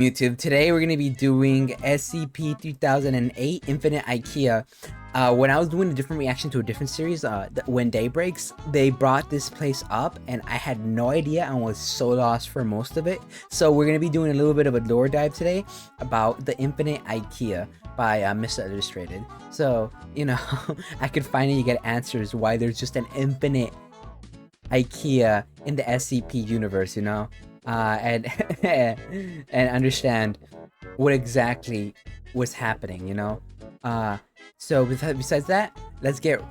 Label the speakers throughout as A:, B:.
A: YouTube. Today we're going to be doing SCP-3008 Infinite IKEA. When I was doing a different reaction to a different series, when Day Breaks, they brought this place up and I had no idea and was so lost for most of it. So we're going to be doing a little bit of a lore dive today about the Infinite IKEA by Mr. Illustrated. So, you know, I could finally get answers why there's just an infinite IKEA in the SCP universe, you know? And understand what exactly was happening, you know. So besides that, let's get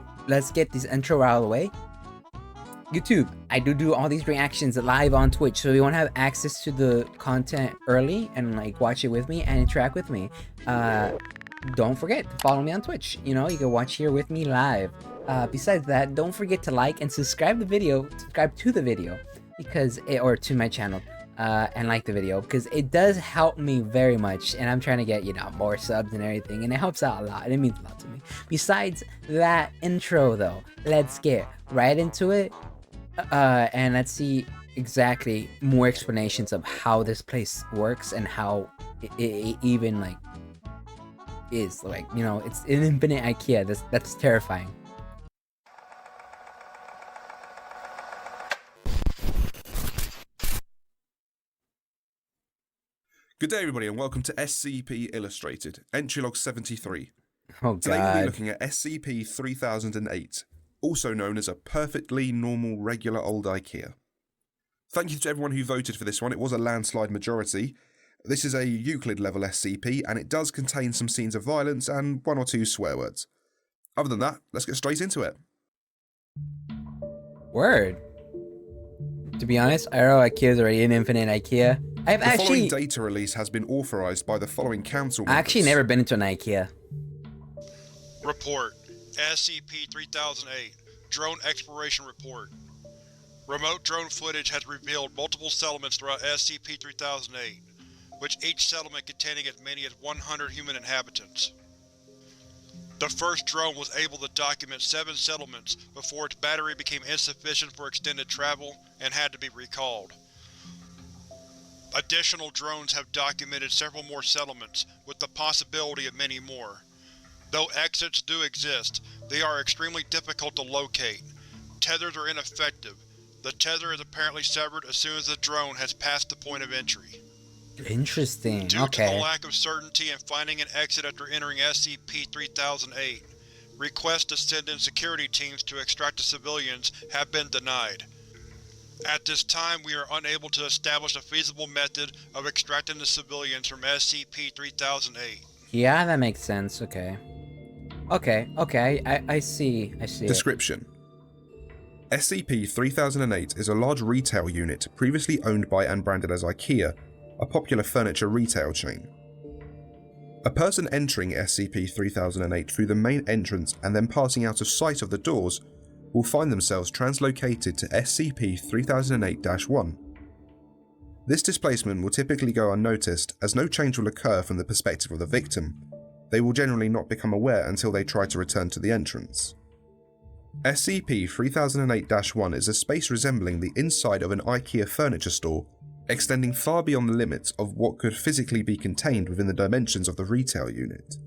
A: this intro out of the way. YouTube, I do all these reactions live on Twitch, so you want to have access to the content early and like watch it with me and interact with me. Don't forget to follow me on Twitch. You know, you can watch here with me live. Besides that, don't forget to like and subscribe to the video. Because or to my channel and like the video, because it does help me very much, and I'm trying to get, you know, more subs and everything, and it helps out a lot, and it means a lot to me. Besides that intro though, let's get right into it, and let's see exactly more explanations of how this place works and how it even like is, like, you know, it's an infinite IKEA. That's terrifying.
B: Good day, everybody, and welcome to SCP Illustrated, Entry Log 73.
A: Oh,
B: Today we'll be
A: God.
B: looking at SCP-3008, also known as a perfectly normal, regular old IKEA. Thank you to everyone who voted for this one. It was a landslide majority. This is a Euclid-level SCP, and it does contain some scenes of violence and one or two swear words. Other than that, let's get straight into it.
A: Word. To be honest, I know IKEA is already an infinite IKEA.
B: The following data release has been authorized by the following council members.
A: I've actually never been into an IKEA.
C: Report. SCP-3008. Drone Exploration Report. Remote drone footage has revealed multiple settlements throughout SCP-3008, with each settlement containing as many as 100 human inhabitants. The first drone was able to document 7 settlements before its battery became insufficient for extended travel and had to be recalled. Additional drones have documented several more settlements, with the possibility of many more. Though exits do exist, they are extremely difficult to locate. Tethers are ineffective. The tether is apparently severed as soon as the drone has passed the point of entry.
A: Interesting.
C: Due to the
A: Okay.
C: lack of certainty in finding an exit after entering SCP-3008, requests to send in security teams to extract the civilians have been denied. At this time, we are unable to establish a feasible method of extracting the civilians from SCP-3008.
A: Yeah, that makes sense. Okay. Okay. I see.
B: Description: SCP-3008 is a large retail unit previously owned by and branded as IKEA, a popular furniture retail chain. A person entering SCP-3008 through the main entrance and then passing out of sight of the doors will find themselves translocated to SCP-3008-1. This displacement will typically go unnoticed, as no change will occur from the perspective of the victim. They will generally not become aware until they try to return to the entrance. SCP-3008-1 is a space resembling the inside of an IKEA furniture store, extending far beyond the limits of what could physically be contained within the dimensions of the retail unit.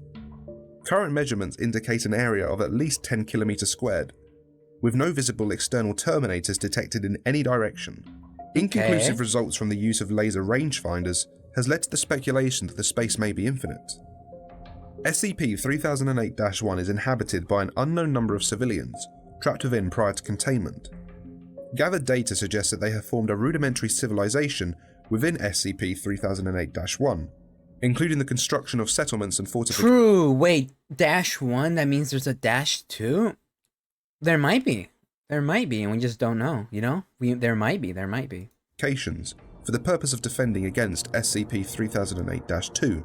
B: Current measurements indicate an area of at least 10 km squared, with no visible external terminators detected in any direction. Inconclusive results from the use of laser rangefinders has led to the speculation that the space may be infinite. SCP-3008-1 is inhabited by an unknown number of civilians, trapped within prior to containment. Gathered data suggests that they have formed a rudimentary civilization within SCP-3008-1, including the construction of settlements and fortifications.
A: True. Wait, -1? That means there's a -2? There might be, and we just don't know, you know? There might be.
B: For the purpose of defending against SCP-3008-2.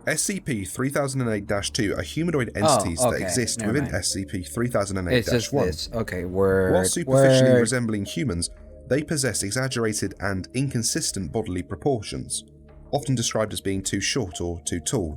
B: SCP-3008-2 are humanoid entities that exist within SCP-3008-1.
A: It's just this. Okay, word.
B: While superficially resembling humans, they possess exaggerated and inconsistent bodily proportions, often described as being too short or too tall.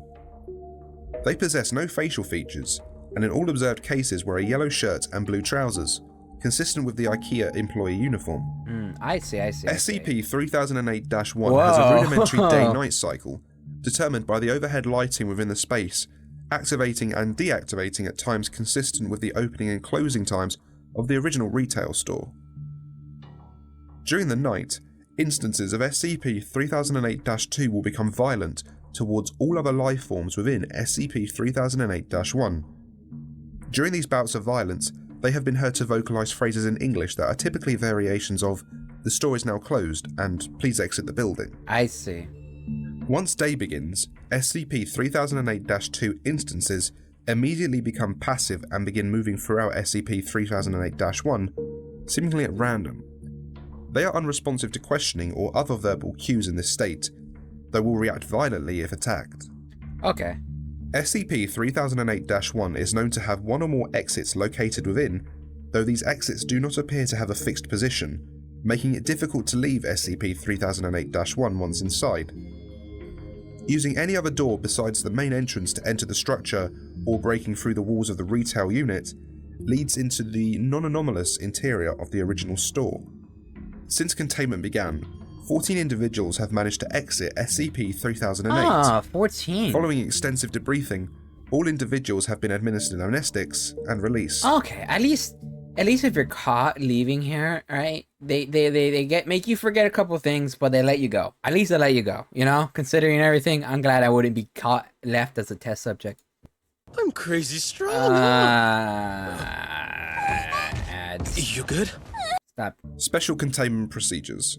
B: They possess no facial features, and in all observed cases wear a yellow shirt and blue trousers, consistent with the IKEA employee uniform.
A: I see.
B: SCP-3008-1 has a rudimentary day-night cycle, determined by the overhead lighting within the space, activating and deactivating at times consistent with the opening and closing times of the original retail store. During the night, instances of SCP-3008-2 will become violent towards all other life forms within SCP-3008-1. During these bouts of violence, they have been heard to vocalize phrases in English that are typically variations of, "The store is now closed," and "Please exit the building."
A: I see.
B: Once day begins, SCP-3008-2 instances immediately become passive and begin moving throughout SCP-3008-1, seemingly at random. They are unresponsive to questioning or other verbal cues in this state, though will react violently if attacked.
A: Okay.
B: SCP-3008-1 is known to have one or more exits located within, though these exits do not appear to have a fixed position, making it difficult to leave SCP-3008-1 once inside. Using any other door besides the main entrance to enter the structure or breaking through the walls of the retail unit leads into the non-anomalous interior of the original store. Since containment began, 14 individuals have managed to exit SCP-3008.
A: 14.
B: Following extensive debriefing, all individuals have been administered amnestics and released.
A: Okay, at least if you're caught leaving here, right? They make you forget a couple things, but they let you go. At least they let you go, you know? Considering everything, I'm glad I wouldn't be left as a test subject.
D: I'm crazy strong.
A: Ads.
D: You good?
A: Stop.
B: Special containment procedures.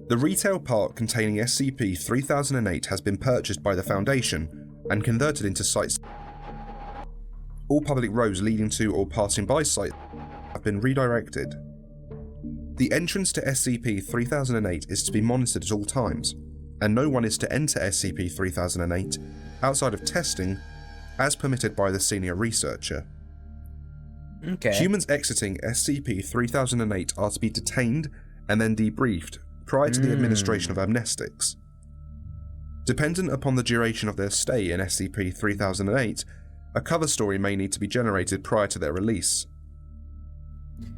B: The retail park containing SCP-3008 has been purchased by the Foundation and converted into sites. All public roads leading to or passing by sites have been redirected. The entrance to SCP-3008 is to be monitored at all times, and no one is to enter SCP-3008 outside of testing, as permitted by the senior researcher.
A: Okay.
B: Humans exiting SCP-3008 are to be detained and then debriefed prior to the administration of amnestics. Dependent upon the duration of their stay in SCP-3008, a cover story may need to be generated prior to their release.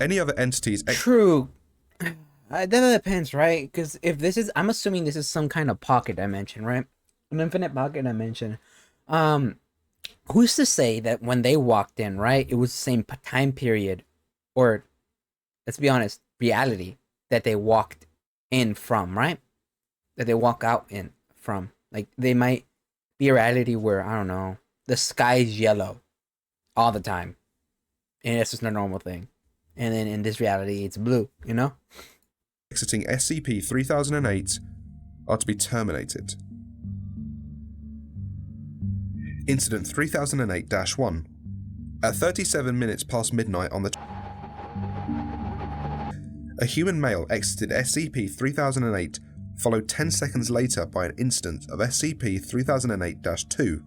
B: Any other entities...
A: True. That depends, right? Because if this is... I'm assuming this is some kind of pocket dimension, right? An infinite pocket dimension. Who's to say that when they walked in, right, it was the same time period, or, let's be honest, reality that they walked in from, right? That they walk out in from. Like, they might be a reality where, I don't know, the sky is yellow all the time, and it's just a normal thing. And then in this reality, it's blue, you know?
B: Exiting SCP-3008 are to be terminated. Incident 3008-1. At 37 minutes past midnight on the... A human male exited SCP-3008, followed 10 seconds later by an instance of SCP-3008-2.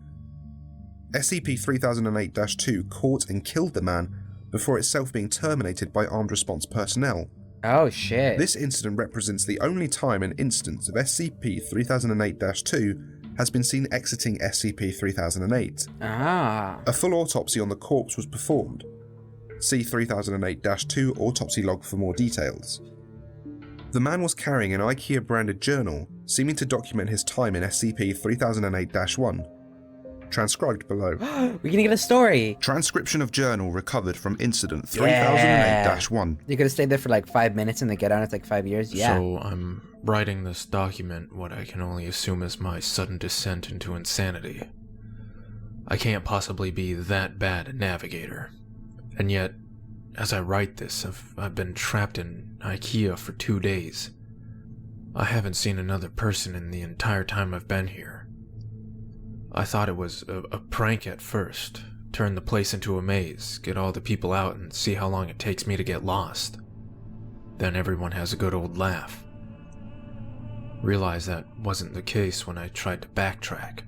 B: SCP-3008-2 caught and killed the man before itself being terminated by armed response personnel.
A: Oh shit.
B: This incident represents the only time an instance of SCP-3008-2 has been seen exiting SCP-3008. A full autopsy on the corpse was performed. See 3008-2 autopsy log for more details. The man was carrying an IKEA branded journal, seeming to document his time in SCP-3008-1. Transcribed below.
A: We're gonna get a story.
B: Transcription of journal recovered from incident 3008-1.
A: You could have stayed there for like 5 minutes and they get on, it's like 5 years. Yeah.
D: So I'm writing this document what I can only assume is my sudden descent into insanity. I can't possibly be that bad a navigator. And yet, as I write this, I've been trapped in IKEA for 2 days. I haven't seen another person in the entire time I've been here. I thought it was a prank at first. Turn the place into a maze, get all the people out, and see how long it takes me to get lost. Then everyone has a good old laugh. Realized that wasn't the case when I tried to backtrack.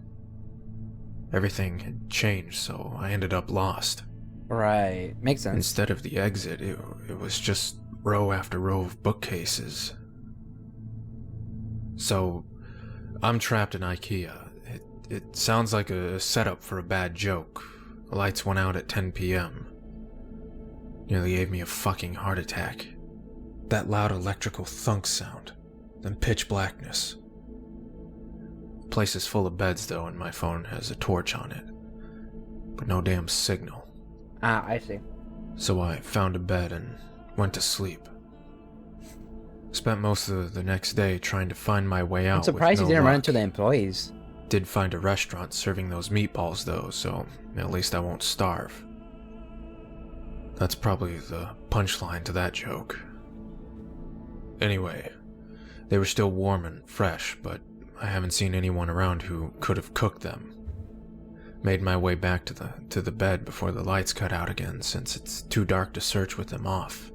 D: Everything had changed, so I ended up lost.
A: Right, makes sense.
D: Instead of the exit, it was just row after row of bookcases. So, I'm trapped in IKEA. It sounds like a setup for a bad joke. The lights went out at 10 p.m. Nearly gave me a fucking heart attack. That loud electrical thunk sound, then pitch blackness. The place is full of beds though, and my phone has a torch on it. But no damn signal.
A: Ah, I see.
D: So I found a bed and went to sleep. Spent most of the next day trying to find my way out.
A: I'm surprised
D: with
A: you
D: no
A: didn't run
D: luck.
A: into the employees.
D: Did find a restaurant serving those meatballs though, so at least I won't starve. That's probably the punchline to that joke. Anyway, they were still warm and fresh, but I haven't seen anyone around who could have cooked them. Made my way back to the bed before the lights cut out again, since it's too dark to search with them off.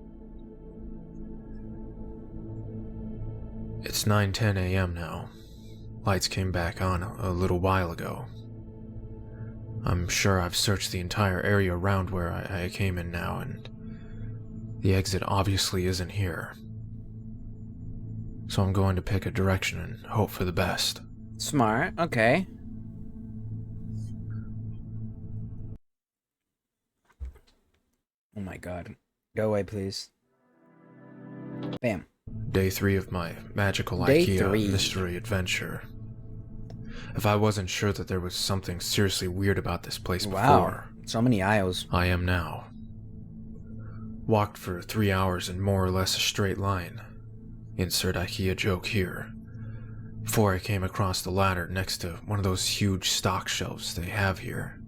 D: It's 9:10 a.m. now. Lights came back on a little while ago. I'm sure I've searched the entire area around where I came in now, and the exit obviously isn't here. So I'm going to pick a direction and hope for the best.
A: Smart, okay. Oh my god. Go away, please. Bam.
D: Day 3 of my magical
A: Day
D: IKEA
A: 3.
D: mystery adventure. If I wasn't sure that there was something seriously weird about this place before,
A: Wow. So many aisles.
D: I am now. Walked for 3 hours in more or less a straight line. Insert IKEA joke here. Before I came across the ladder next to one of those huge stock shelves they have here.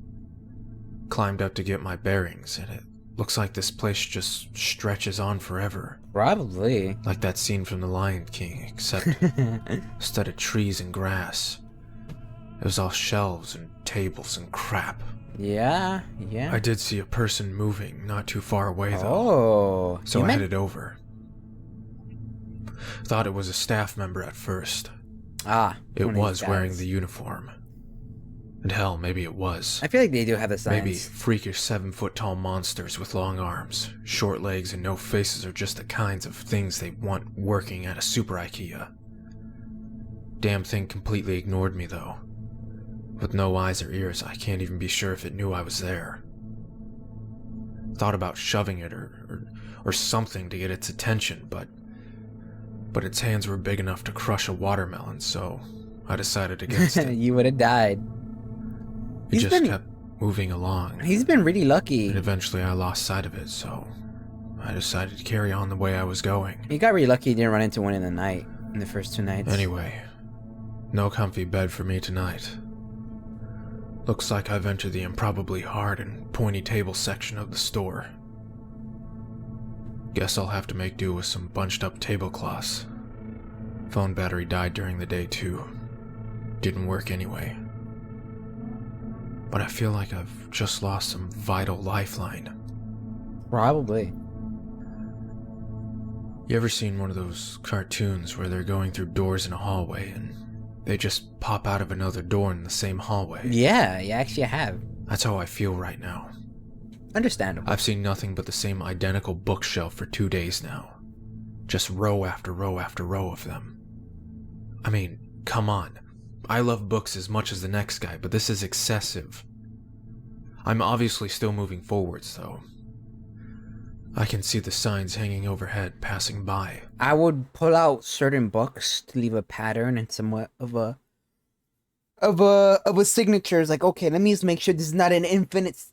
D: Climbed up to get my bearings, and it looks like this place just stretches on forever.
A: Probably.
D: Like that scene from The Lion King, except instead of trees and grass, it was all shelves and tables and crap.
A: Yeah.
D: I did see a person moving not too far away though,
A: Oh.
D: so
A: you
D: I
A: meant-
D: headed over. Thought it was a staff member at first.
A: Ah.
D: It
A: one of these
D: was wearing
A: guys.
D: the uniform. And hell, maybe it was.
A: I feel like they do have the signs.
D: Maybe freakish 7-foot-tall monsters with long arms, short legs, and no faces are just the kinds of things they want working at a super IKEA. Damn thing completely ignored me though. With no eyes or ears, I can't even be sure if it knew I was there. Thought about shoving it or something to get its attention, but its hands were big enough to crush a watermelon, so I decided against it.
A: You would have died.
D: It just kept moving along.
A: He's been really lucky.
D: And eventually I lost sight of it, so I decided to carry on the way I was going.
A: He got really lucky he didn't run into one in the night. In the first 2 nights.
D: Anyway, no comfy bed for me tonight. Looks like I've entered the improbably hard and pointy table section of the store. Guess I'll have to make do with some bunched up tablecloths. Phone battery died during the day too. Didn't work anyway. But I feel like I've just lost some vital lifeline.
A: Probably.
D: You ever seen one of those cartoons where they're going through doors in a hallway and they just pop out of another door in the same hallway?
A: Yeah, you actually have.
D: That's how I feel right now.
A: Understandable.
D: I've seen nothing but the same identical bookshelf for 2 days now. Just row after row after row of them. I mean, come on. I love books as much as the next guy, but this is excessive. I'm obviously still moving forwards, though. I can see the signs hanging overhead passing by.
A: I would pull out certain books to leave a pattern and somewhat of a signature. It's like, okay, let me just make sure this is not an infinite,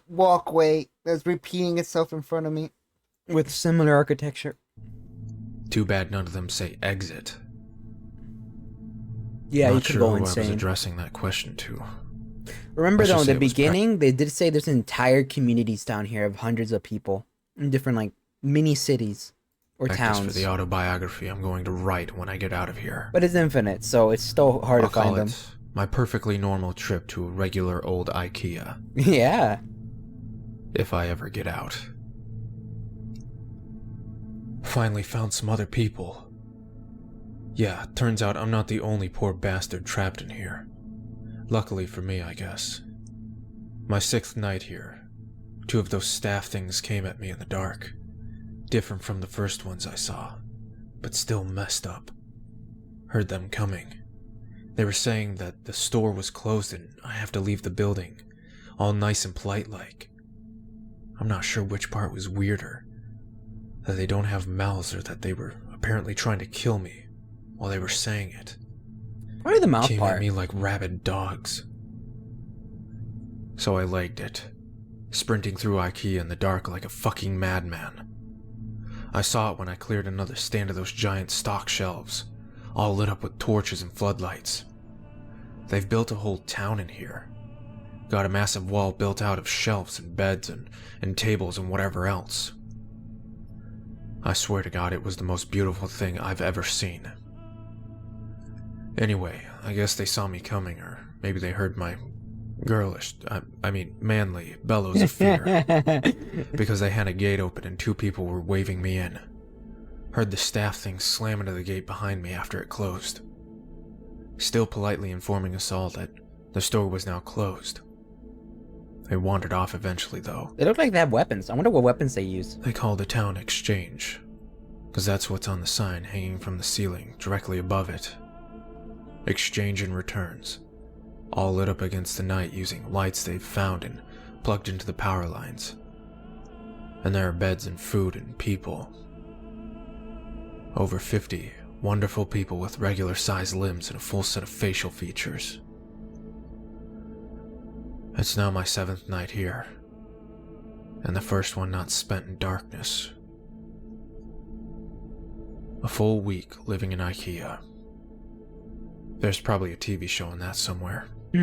A: walkway that's repeating itself in front of me with similar architecture.
D: Too bad none of them say exit.
A: Yeah, you
D: Not
A: could
D: sure
A: go
D: who I was
A: insane.
D: addressing that question to.
A: Remember
D: Let's
A: though,
D: just
A: in
D: say
A: the
D: it was
A: beginning, they did say there's entire communities down here of hundreds of people in different mini cities or
D: Practice
A: towns.
D: for the autobiography I'm going to write when I get out of here.
A: But it's infinite, so it's still hard
D: I'll
A: to find
D: call
A: them.
D: it my perfectly normal trip to a regular old IKEA,
A: Yeah.
D: if I ever get out. Finally found some other people. Yeah, turns out I'm not the only poor bastard trapped in here. Luckily for me, I guess. My 6th night here. 2 of those staff things came at me in the dark. Different from the first ones I saw, but still messed up. Heard them coming. They were saying that the store was closed and I have to leave the building, all nice and polite like. I'm not sure which part was weirder. That they don't have mouths or that they were apparently trying to kill me while they were saying it.
A: Probably the mouth
D: Came
A: part.
D: at me like rabid dogs. So I legged it, sprinting through IKEA in the dark like a fucking madman. I saw it when I cleared another stand of those giant stock shelves, all lit up with torches and floodlights. They've built a whole town in here. Got a massive wall built out of shelves and beds and tables and whatever else. I swear to God, it was the most beautiful thing I've ever seen. Anyway, I guess they saw me coming, or maybe they heard my girlish, manly bellows of fear. Because they had a gate open and 2 people were waving me in. Heard the staff thing slam into the gate behind me after it closed. Still politely informing us all that the store was now closed. They wandered off eventually, though.
A: They look like they have weapons. I wonder what weapons they use.
D: They call the town Exchange, because that's what's on the sign hanging from the ceiling directly above it. Exchange and returns, all lit up against the night using lights they've found and plugged into the power lines. And there are beds and food and people. Over 50 wonderful people with regular-sized limbs and a full set of facial features. It's now my 7th night here, and the first one not spent in darkness. A full week living in IKEA. There's probably a TV show on that somewhere.
A: or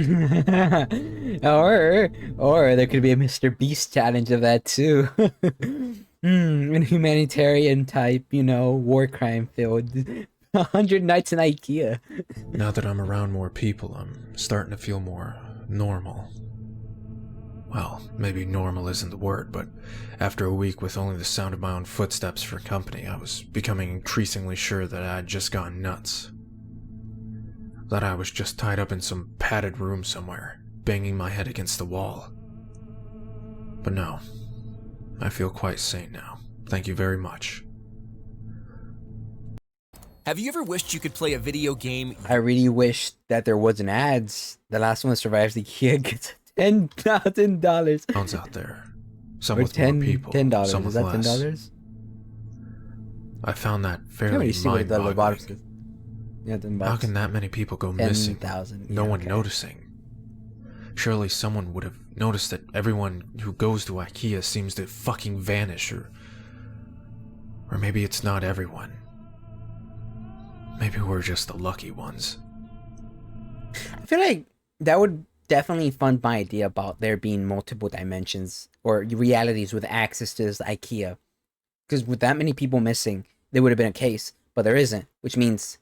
A: there could be a Mr. Beast challenge of that too. An humanitarian type, war crime filled. 100 nights in IKEA.
D: Now that I'm around more people, I'm starting to feel more normal. Well, maybe normal isn't the word, but after a week with only the sound of my own footsteps for company, I was becoming increasingly sure that I had just gone nuts. That I was just tied up in some padded room somewhere, banging my head against the wall. But no, I feel quite sane now. Thank you very much.
E: Have you ever wished you could play a video game?
A: I really wish that there wasn't ads. The last one that survives the IKEA gets $10,000.
D: Sounds out there. Some
A: Or
D: with more people,
A: $10.
D: some
A: Is
D: with
A: that
D: less.
A: $10?
D: I found that
A: I can't
D: fairly
A: really see what the robotics
D: mind-boggling.
A: is. Yeah, $10.
D: How can that many people go missing?
A: 10,000.
D: No
A: Yeah,
D: one
A: okay.
D: noticing. Surely someone would have noticed that everyone who goes to IKEA seems to fucking vanish, or maybe it's not everyone. Maybe we're just the lucky ones.
A: I feel like that would definitely fund my idea about there being multiple dimensions or realities with access to this IKEA. Because with that many people missing, there would have been a case, but there isn't, which means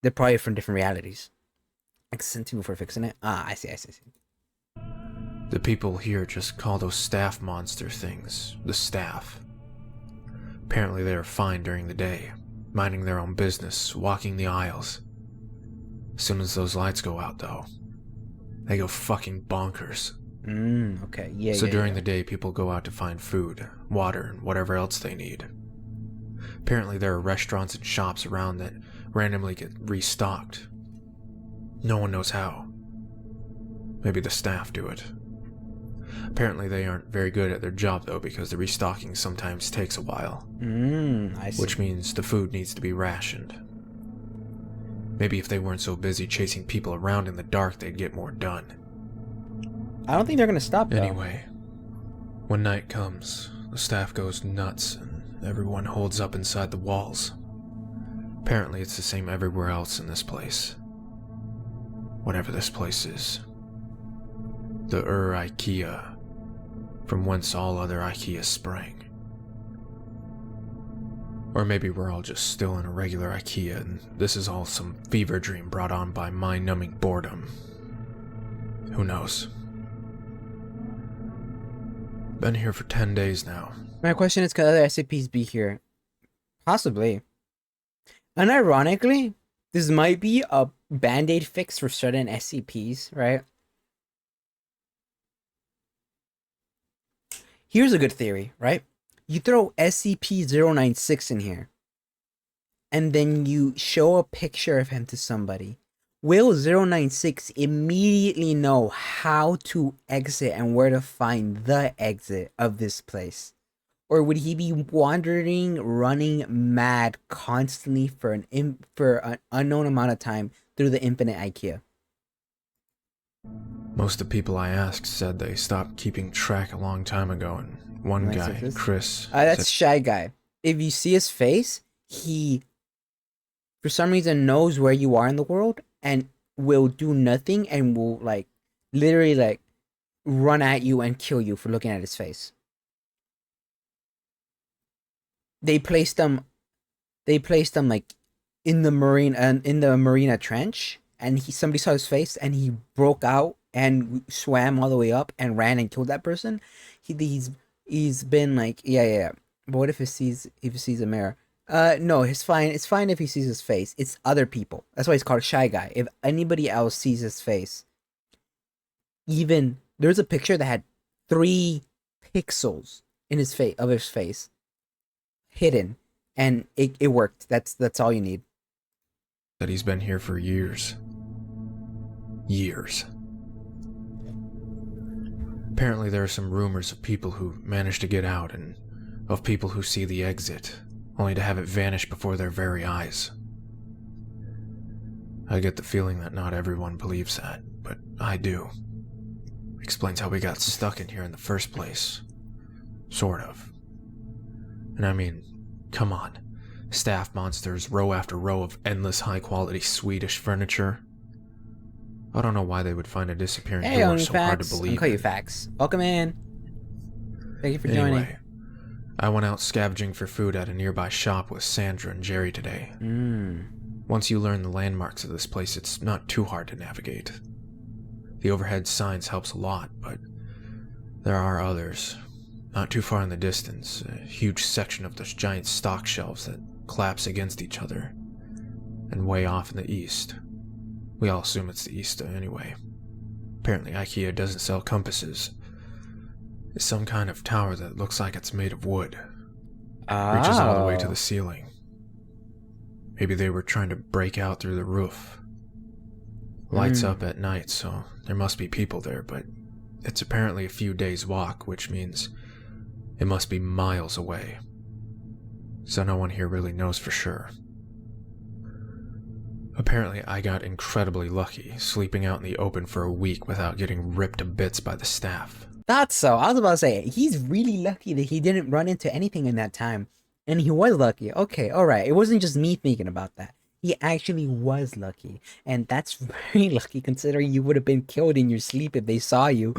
A: they're probably from different realities. Like sent to before fixing it. I see.
D: The people here just call those staff monster things the staff. Apparently they are fine during the day, minding their own business, walking the aisles. As soon as those lights go out, though, they go fucking bonkers.
A: Okay. Yeah,
D: So
A: yeah,
D: during
A: yeah.
D: the day, people go out to find food, water, and whatever else they need. Apparently there are restaurants and shops around that randomly get restocked. No one knows how. Maybe the staff do it. Apparently they aren't very good at their job though, because the restocking sometimes takes a while.
A: I see.
D: Which means the food needs to be rationed. Maybe if they weren't so busy chasing people around in the dark, they'd get more done.
A: I don't think they're gonna stop though.
D: Anyway, when night comes, the staff goes nuts and everyone holds up inside the walls. Apparently it's the same everywhere else in this place. Whatever this place is. The IKEA, from whence all other IKEA sprang. Or maybe we're all just still in a regular IKEA and this is all some fever dream brought on by mind-numbing boredom. Who knows? Been here for 10 days now.
A: My question is, could other SCPs be here? Possibly. And ironically, this might be a band-aid fix for certain SCPs, right? Here's a good theory, right? You throw SCP-096 in here, and then you show a picture of him to somebody. will 096 immediately know how to exit and where to find the exit of this place? Or would he be wandering, running mad constantly for an unknown amount of time through the infinite IKEA?
D: Most of the people I asked said they stopped keeping track a long time ago, and one guy, Chris...
A: That's
D: said,
A: Shy Guy. If you see his face, he, for some reason, knows where you are in the world and will do nothing and will, like, literally, like, run at you and kill you for looking at his face. They placed them like in the marina trench, and somebody saw his face and he broke out and swam all the way up and ran and killed that person. He's been like, yeah. But what if he sees a mirror? No, it's fine if he sees his face. It's other people. That's why he's called Shy Guy. If anybody else sees his face, even there's a picture that had 3 pixels in his face hidden, and it worked. That's all you need.
D: that he's been here for years. Years. Apparently there are some rumors of people who manage to get out and of people who see the exit, only to have it vanish before their very eyes. I get the feeling that not everyone believes that, but I do. Explains how we got stuck in here in the first place. Sort of. And I mean, come on. Staff monsters, row after row of endless high-quality Swedish furniture. I don't know why they would find a disappearing door so hard to believe.
A: I'll call you Facts. Welcome in. Thank you for joining.
D: Anyway, I went out scavenging for food at a nearby shop with Sandra and Jerry today. Once you learn the landmarks of this place, it's not too hard to navigate. The overhead signs helps a lot, but there are others. Not too far in the distance, a huge section of those giant stock shelves that collapse against each other. And way off in the east. We all assume it's the east anyway. Apparently IKEA doesn't sell compasses. It's some kind of tower that looks like it's made of wood. Reaches all the way to the ceiling. Maybe they were trying to break out through the roof. Lights up at night, so there must be people there, but it's apparently a few days' walk, which means it must be miles away. So no one here really knows for sure. Apparently I got incredibly lucky, sleeping out in the open for a week without getting ripped to bits by the staff.
A: Thought so. I was about to say, he's really lucky that he didn't run into anything in that time. And he was lucky. Okay, alright. It wasn't just me thinking about that. He actually was lucky. And that's very lucky considering you would have been killed in your sleep if they saw you.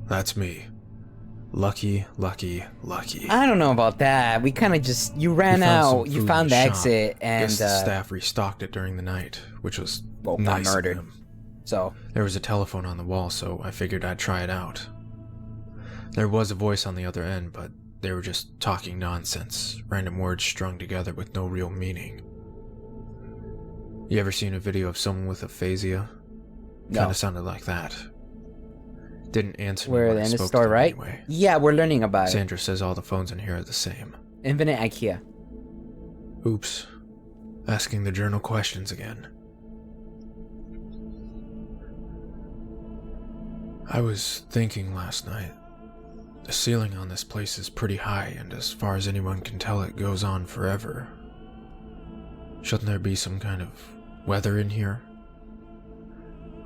D: That's me. Lucky, lucky, lucky.
A: I don't know about that. We kind of just... You ran out, you found the exit, and...
D: Guess the staff restocked it during the night, which was
A: well,
D: nice
A: got murdered.
D: of them.
A: So...
D: There was a telephone on the wall, so I figured I'd try it out. There was a voice on the other end, but they were just talking nonsense, random words strung together with no real meaning. You ever seen a video of someone with aphasia?
A: No.
D: Kinda sounded like that. Didn't answer me
A: We're
D: when
A: in
D: I
A: the
D: spoke
A: store,
D: to them
A: right?
D: anyway.
A: Yeah, we're learning about it.
D: Sandra says all the phones in here are the same.
A: Infinite IKEA.
D: Oops. Asking the journal questions again. I was thinking last night. The ceiling on this place is pretty high, and as far as anyone can tell, it goes on forever. Shouldn't there be some kind of weather in here?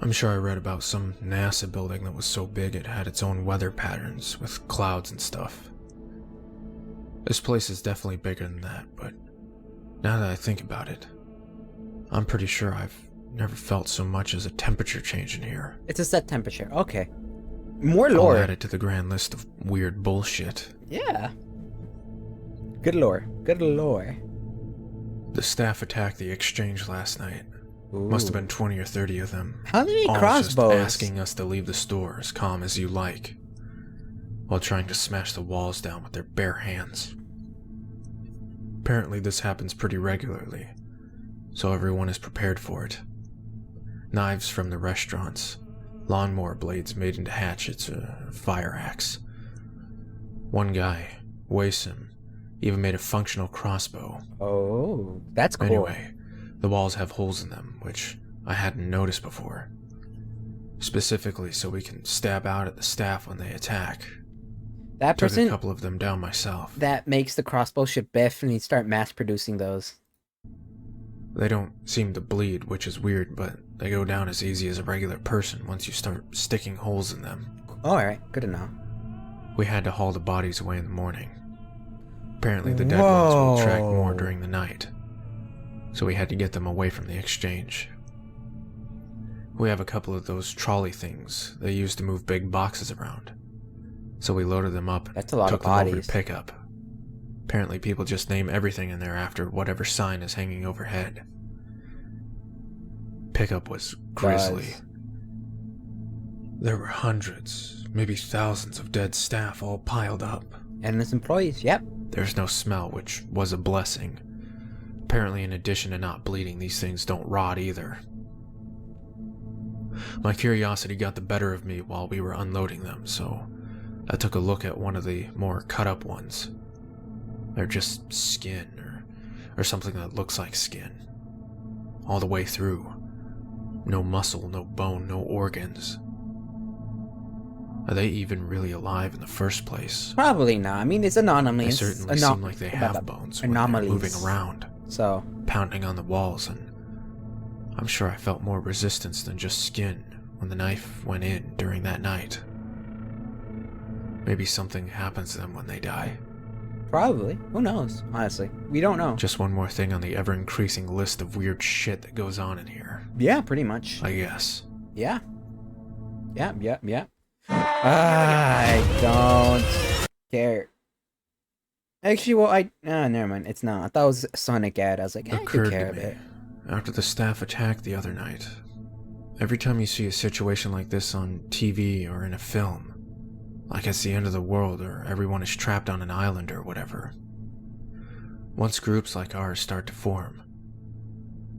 D: I'm sure I read about some NASA building that was so big it had its own weather patterns, with clouds and stuff. This place is definitely bigger than that, but now that I think about it, I'm pretty sure I've never felt so much as a temperature change in here.
A: It's a set temperature. Okay. More lore.
D: I'll add it to the grand list of weird bullshit.
A: Yeah. Good lore. Good lore.
D: The staff attacked the exchange last night.
A: Ooh.
D: Must have been 20 or 30 of them.
A: How many
D: All
A: crossbows?
D: just asking us to leave the store as calm as you like, while trying to smash the walls down with their bare hands. Apparently this happens pretty regularly, so everyone is prepared for it. Knives from the restaurants, lawnmower blades made into hatchets, a fire axe. One guy, Wasim, even made a functional crossbow.
A: Oh, that's cool.
D: Anyway, The walls have holes in them, which I hadn't noticed before. Specifically so we can stab out at the staff when they attack.
A: That
D: Took
A: person
D: a couple of them down myself.
A: that makes the crossbow should definitely start mass producing those.
D: They don't seem to bleed, which is weird, but they go down as easy as a regular person once you start sticking holes in them.
A: Alright, good to know.
D: We had to haul the bodies away in the morning. Apparently the dead ones will track more during the night, so we had to get them away from the exchange. We have a couple of those trolley things they use to move big boxes around, so we loaded them up and
A: That's a lot
D: took
A: of
D: them over
A: bodies.
D: to pickup. Apparently people just name everything in there after whatever sign is hanging overhead. Pickup was grisly. There were hundreds, maybe thousands of dead staff all piled up.
A: Endless employees, yep.
D: There's no smell, which was a blessing. Apparently, in addition to not bleeding, these things don't rot either. My curiosity got the better of me while we were unloading them, so I took a look at one of the more cut-up ones. They're just skin, or something that looks like skin. All the way through. No muscle, no bone, no organs. Are they even really alive in the first place?
A: Probably not. I mean, it's
D: They
A: anomalies.
D: certainly seem like they have bones when they're
A: anomalies.
D: moving around,
A: So,
D: pounding on the walls, and I'm sure I felt more resistance than just skin when the knife went in during that night. Maybe something happens to them when they die.
A: probably. Who knows? Honestly, we don't know.
D: Just one more thing on the ever-increasing list of weird shit that goes on in here,
A: Yeah, pretty much.
D: I guess.
A: Yeah. Yeah. I don't care. Actually, well, never mind. It's not. I thought it was Sonic ad. I was like, I could
D: Occurred
A: care
D: to
A: a
D: me
A: bit.
D: after the staff attack the other night. Every time you see a situation like this on TV or in a film, like it's the end of the world or everyone is trapped on an island or whatever, once groups like ours start to form,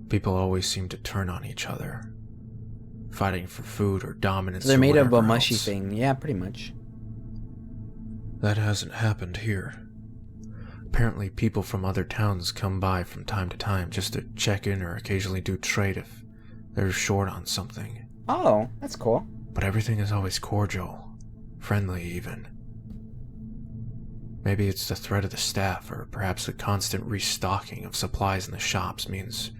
D: people always seem to turn on each other, fighting for food or dominance.
A: They're
D: or
A: made of a
D: whatever
A: mushy
D: else.
A: thing. Yeah, pretty much.
D: That hasn't happened here. Apparently people from other towns come by from time to time just to check in or occasionally do trade if they're short on something.
A: Oh, that's cool.
D: But everything is always cordial, friendly even. Maybe it's the threat of the staff, or perhaps the constant restocking of supplies in the shops means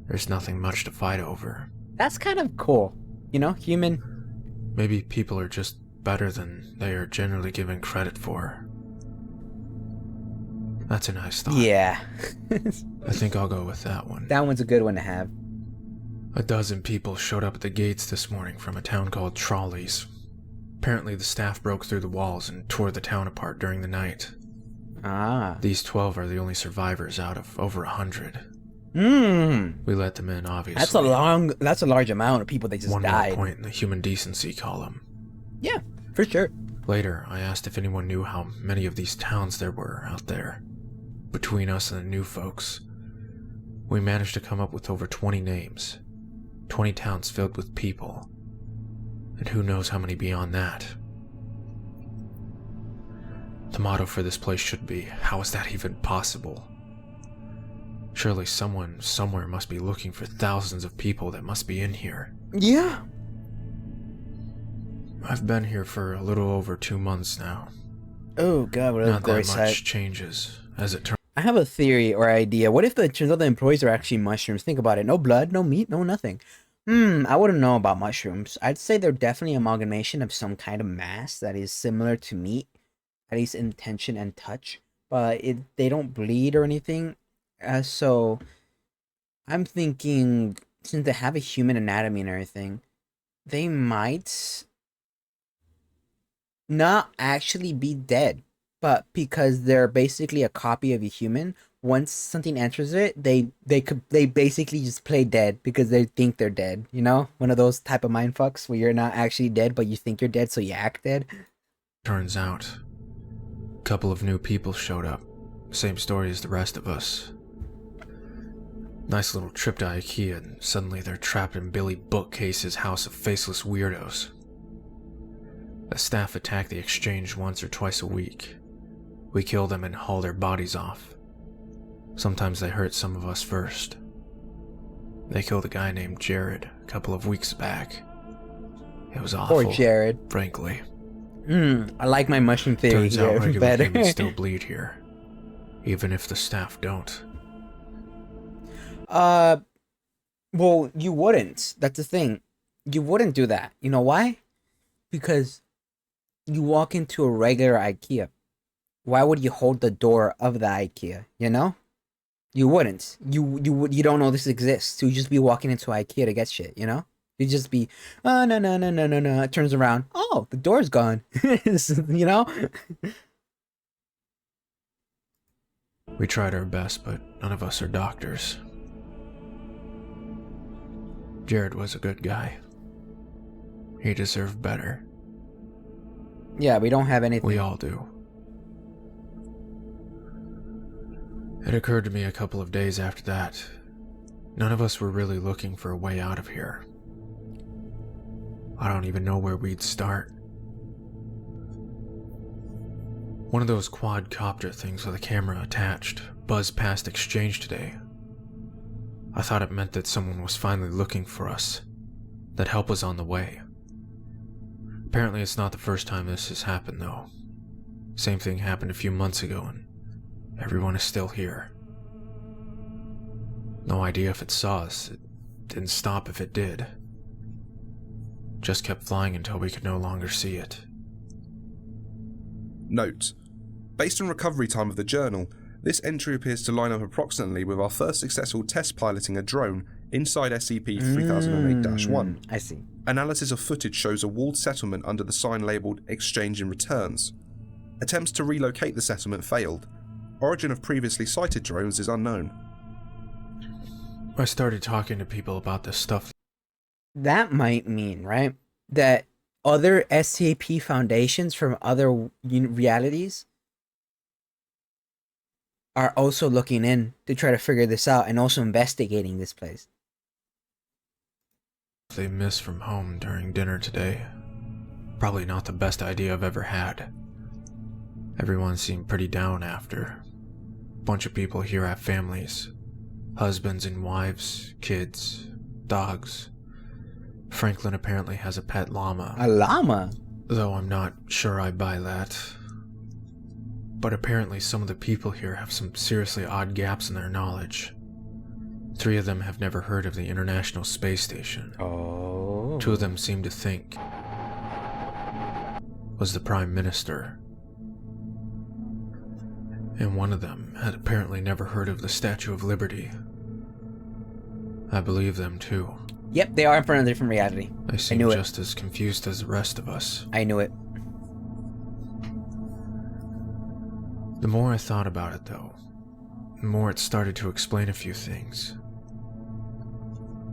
D: there's nothing much to fight over.
A: That's kind of cool. You know, human.
D: Maybe people are just better than they are generally given credit for. That's a nice thought.
A: Yeah.
D: I think I'll go with that one.
A: That one's a good one to have.
D: A dozen people showed up at the gates this morning from a town called Trolleys. Apparently the staff broke through the walls and tore the town apart during the night.
A: Ah.
D: These 12 are the only survivors out of over 100. We let them in, obviously.
A: That's a large amount of people that just
D: One
A: died.
D: more point in the human decency column.
A: Yeah, for sure.
D: Later, I asked if anyone knew how many of these towns there were out there. Between us and the new folks, we managed to come up with over 20 names. 20 towns filled with people. And who knows how many beyond that. The motto for this place should be, how is that even possible? Surely someone somewhere must be looking for thousands of people that must be in here.
A: Yeah.
D: I've been here for a little over 2 months now.
A: Oh god, what a
D: Not
A: gory
D: that
A: sight.
D: much changes, as it turns.
A: I have a theory or idea. What if it turns out the employees are actually mushrooms? Think about it. No blood, no meat, no nothing. I wouldn't know about mushrooms. I'd say they're definitely an amalgamation of some kind of mass that is similar to meat, at least in tension and touch. But they don't bleed or anything. So I'm thinking, since they have a human anatomy and everything, they might not actually be dead. But because they're basically a copy of a human, once something enters it, they basically just play dead because they think they're dead. You know, one of those type of mind fucks where you're not actually dead, but you think you're dead, so you act dead.
D: Turns out, a couple of new people showed up. Same story as the rest of us. Nice little trip to IKEA, and suddenly they're trapped in Billy Bookcase's house of faceless weirdos. The staff attack the exchange once or twice a week. We kill them and haul their bodies off. Sometimes they hurt some of us first. They killed a guy named Jared a couple of weeks back. It was awful.
A: Poor Jared.
D: Frankly.
A: I like my mushroom theory
D: Turns out
A: here
D: regular
A: better.
D: humans still bleed here. Even if the staff don't.
A: Well, you wouldn't. That's the thing. You wouldn't do that. You know why? Because you walk into a regular IKEA. Why would you hold the door of the IKEA? You know? You wouldn't. You don't know this exists. You just be walking into IKEA to get shit, you know? You just be, oh, no. It turns around. Oh, the door's gone. You know?
D: We tried our best, but none of us are doctors. Jared was a good guy. He deserved better.
A: Yeah, we don't have anything.
D: We all do. It occurred to me a couple of days after that. None of us were really looking for a way out of here. I don't even know where we'd start. One of those quadcopter things with a camera attached buzzed past exchange today. I thought it meant that someone was finally looking for us, that help was on the way. Apparently it's not the first time this has happened though. Same thing happened a few months ago and everyone is still here. No idea if it saw us. It didn't stop if it did. Just kept flying until we could no longer see it.
B: Note: based on recovery time of the journal, this entry appears to line up approximately with our first successful test piloting a drone inside SCP-3008-1.
A: I see.
B: Analysis of footage shows a walled settlement under the sign labelled Exchange in Returns. Attempts to relocate the settlement failed. Origin of previously sighted drones is unknown.
D: I started talking to people about this stuff.
A: That might mean, right, that other SCP foundations from other realities are also looking in to try to figure this out and also investigating this place.
D: They missed from home during dinner today. Probably not the best idea I've ever had. Everyone seemed pretty down after. Bunch of people here have families. Husbands and wives, kids, dogs. Franklin apparently has a pet llama.
A: A llama?
D: Though I'm not sure I buy that. But apparently some of the people here have some seriously odd gaps in their knowledge. 3 of them have never heard of the International Space Station.
A: Oh.
D: 2 of them seem to think was the Prime Minister. And 1 of them had apparently never heard of the Statue of Liberty. I believe them too.
A: Yep, they are from a different reality.
D: They seem
A: knew it.
D: just as confused as the rest of us.
A: I knew it.
D: The more I thought about it though, the more it started to explain a few things.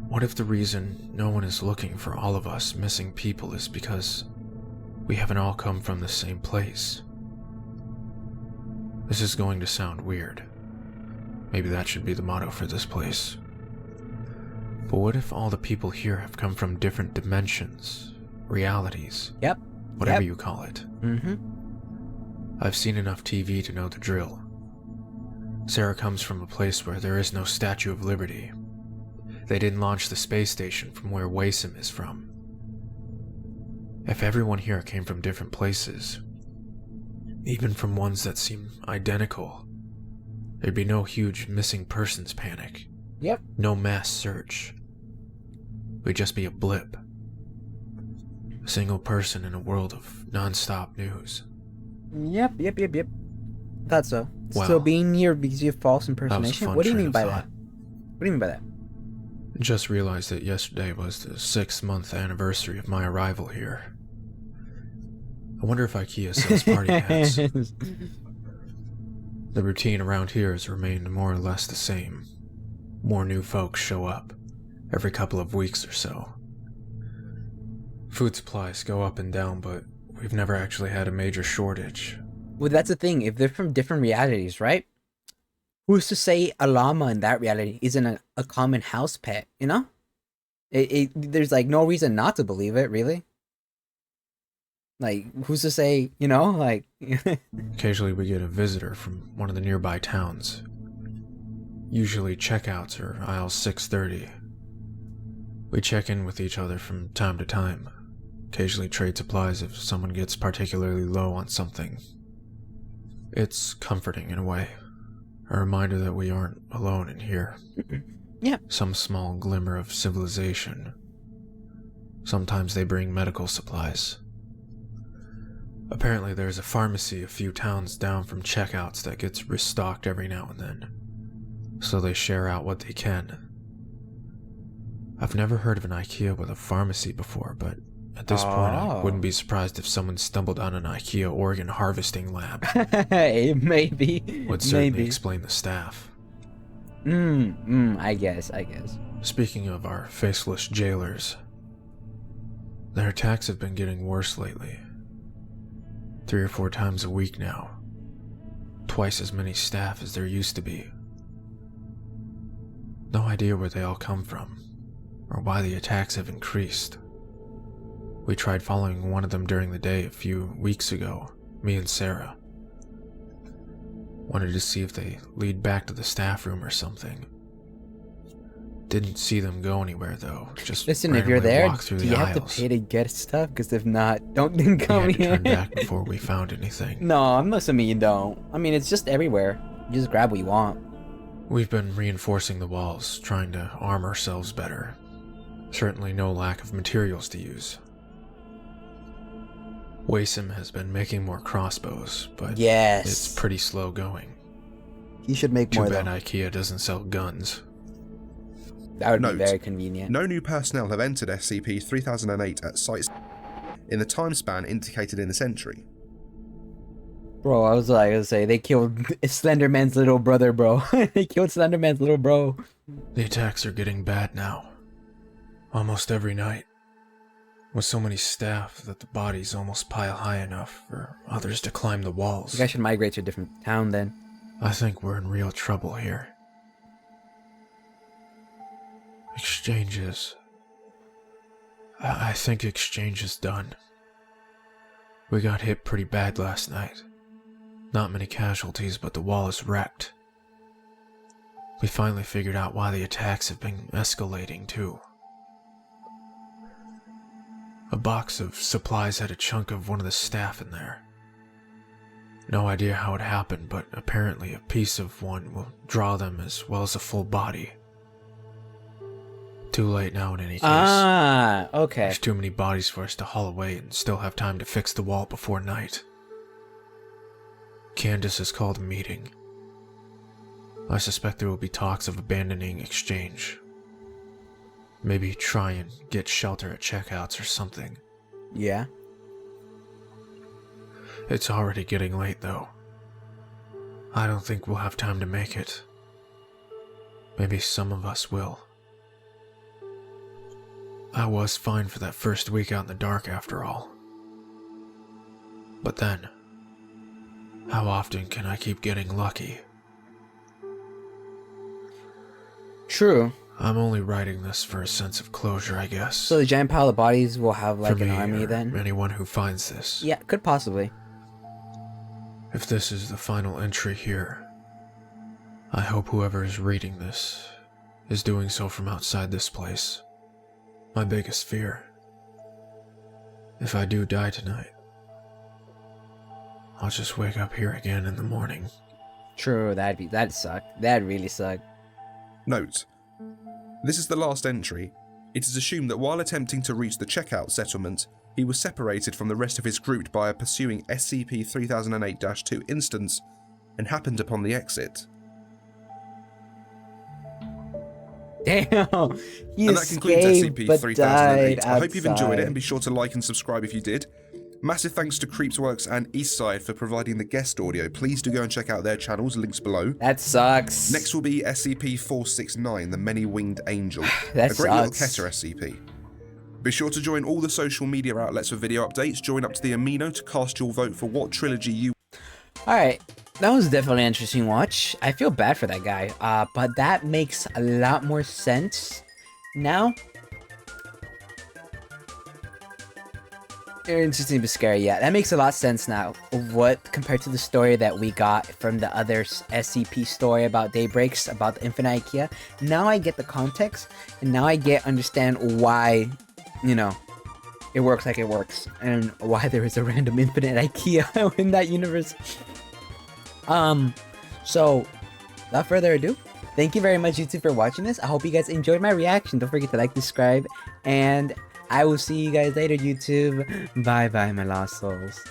D: What if the reason no one is looking for all of us missing people is because we haven't all come from the same place? This is going to sound weird. Maybe that should be the motto for this place. But what if all the people here have come from different dimensions, realities,
A: Yep.
D: whatever
A: Yep.
D: you call it?
A: Mm-hmm.
D: I've seen enough TV to know the drill. Sarah comes from a place where there is no Statue of Liberty. They didn't launch the space station from where Wasim is from. If everyone here came from different places, even from ones that seem identical, there'd be no huge missing persons panic.
A: Yep.
D: No mass search. We'd just be a blip. A single person in a world of non-stop news.
A: Yep. Thought so.
D: Well,
A: So being here because you have false
D: that was a
A: impersonation?
D: fun
A: What do you
D: train
A: mean
D: of
A: by
D: thought.
A: that? What do you mean by that?
D: Just realized that yesterday was the 6-month anniversary of my arrival here. I wonder if IKEA sells party hats. The routine around here has remained more or less the same. More new folks show up every couple of weeks or so. Food supplies go up and down, but we've never actually had a major shortage.
A: Well, that's the thing. If they're from different realities, right? Who's to say a llama in that reality isn't a common house pet, you know? There's like no reason not to believe it, really. Like, who's to say, you know, like...
D: Occasionally we get a visitor from one of the nearby towns. Usually checkouts are aisle 630. We check in with each other from time to time, occasionally trade supplies if someone gets particularly low on something. It's comforting in a way, a reminder that we aren't alone in here.
A: Yeah.
D: Some small glimmer of civilization. Sometimes they bring medical supplies. Apparently there's a pharmacy a few towns down from checkouts that gets restocked every now and then, so they share out what they can. I've never heard of an IKEA with a pharmacy before, but at this point I wouldn't be surprised if someone stumbled on an IKEA organ harvesting lab.
A: Maybe.
D: Would certainly explain the staff.
A: I guess.
D: Speaking of our faceless jailers, their attacks have been getting worse lately. 3 or 4 times a week now. Twice as many staff as there used to be. No idea where they all come from, or why the attacks have increased. We tried following one of them during the day a few weeks ago, me and Sarah. Wanted to see if they lead back to the staff room or something. Didn't see them go anywhere though. Just
A: listen, if you're there, do you have to
D: aisles.
A: pay to get stuff? Because if not, don't then come
D: We had to
A: here.
D: turn back before we found anything.
A: No, I'm assuming you don't. I mean, it's just everywhere. You just grab what you want.
D: We've been reinforcing the walls, trying to arm ourselves better. Certainly no lack of materials to use. Wasim has been making more crossbows, but
A: Yes.
D: it's pretty slow going.
A: You should make
D: Too
A: more
D: bad
A: though.
D: IKEA doesn't sell guns.
A: That would
B: Note,
A: be very convenient.
B: No new personnel have entered SCP-3008 at sites in the time span indicated in this entry.
A: Bro, I was like, gonna say, they killed Slenderman's little brother, bro. They killed Slenderman's little bro.
D: The attacks are getting bad now. Almost every night. With so many staff that the bodies almost pile high enough for others to climb the walls.
A: You guys should migrate to a different town then.
D: I think we're in real trouble here. Exchanges. I think exchange is done. We got hit pretty bad last night. Not many casualties, but the wall is wrecked. We finally figured out why the attacks have been escalating too. A box of supplies had a chunk of one of the staff in there. No idea how it happened, but apparently a piece of one will draw them as well as a full body. Too late now in any case.
A: Ah, okay.
D: There's too many bodies for us to haul away and still have time to fix the wall before night. Candace has called a meeting. I suspect there will be talks of abandoning exchange. Maybe try and get shelter at checkouts or something.
A: Yeah.
D: It's already getting late though. I don't think we'll have time to make it. Maybe some of us will. I was fine for that first week out in the dark after all. But then, how often can I keep getting lucky?
A: True.
D: I'm only writing this for a sense of closure, I guess.
A: So the giant pile of bodies will have like
D: for
A: an
D: me
A: army
D: or
A: then?
D: anyone who finds this.
A: Yeah, could possibly.
D: If this is the final entry here, I hope whoever is reading this is doing so from outside this place. My biggest fear. If I do die tonight, I'll just wake up here again in the morning.
A: True, that'd suck. That'd really suck.
B: Note: this is the last entry. It is assumed that while attempting to reach the checkout settlement, he was separated from the rest of his group by a pursuing SCP-3008-2 instance and happened upon the exit.
A: Damn, he
B: And that concludes
A: escaped but died
B: SCP-3008. I hope you've enjoyed it
A: outside.
B: and be sure to like and subscribe if you did. Massive thanks to Creepsworks and Eastside for providing the guest audio. Please do go and check out their channels, links below.
A: That sucks.
B: Next will be SCP-469, the Many-Winged Angel.
A: That
B: a great little
A: sucks.
B: Keter SCP. Be sure to join all the social media outlets for video updates. Join up to the Amino to cast your vote for what trilogy you...
A: Alright, that was definitely an interesting watch. I feel bad for that guy, but that makes a lot more sense now. Interesting but scary. Yeah, that makes a lot of sense now. What compared to the story that we got from the other SCP story about Daybreaks, about the infinite IKEA. Now I get the context, and now I understand why, you know, it works like it works, and why there is a random infinite IKEA in that universe. So, without further ado, thank you very much, YouTube, for watching this. I hope you guys enjoyed my reaction. Don't forget to like, subscribe, and I will see you guys later, YouTube. Bye bye, my lost souls.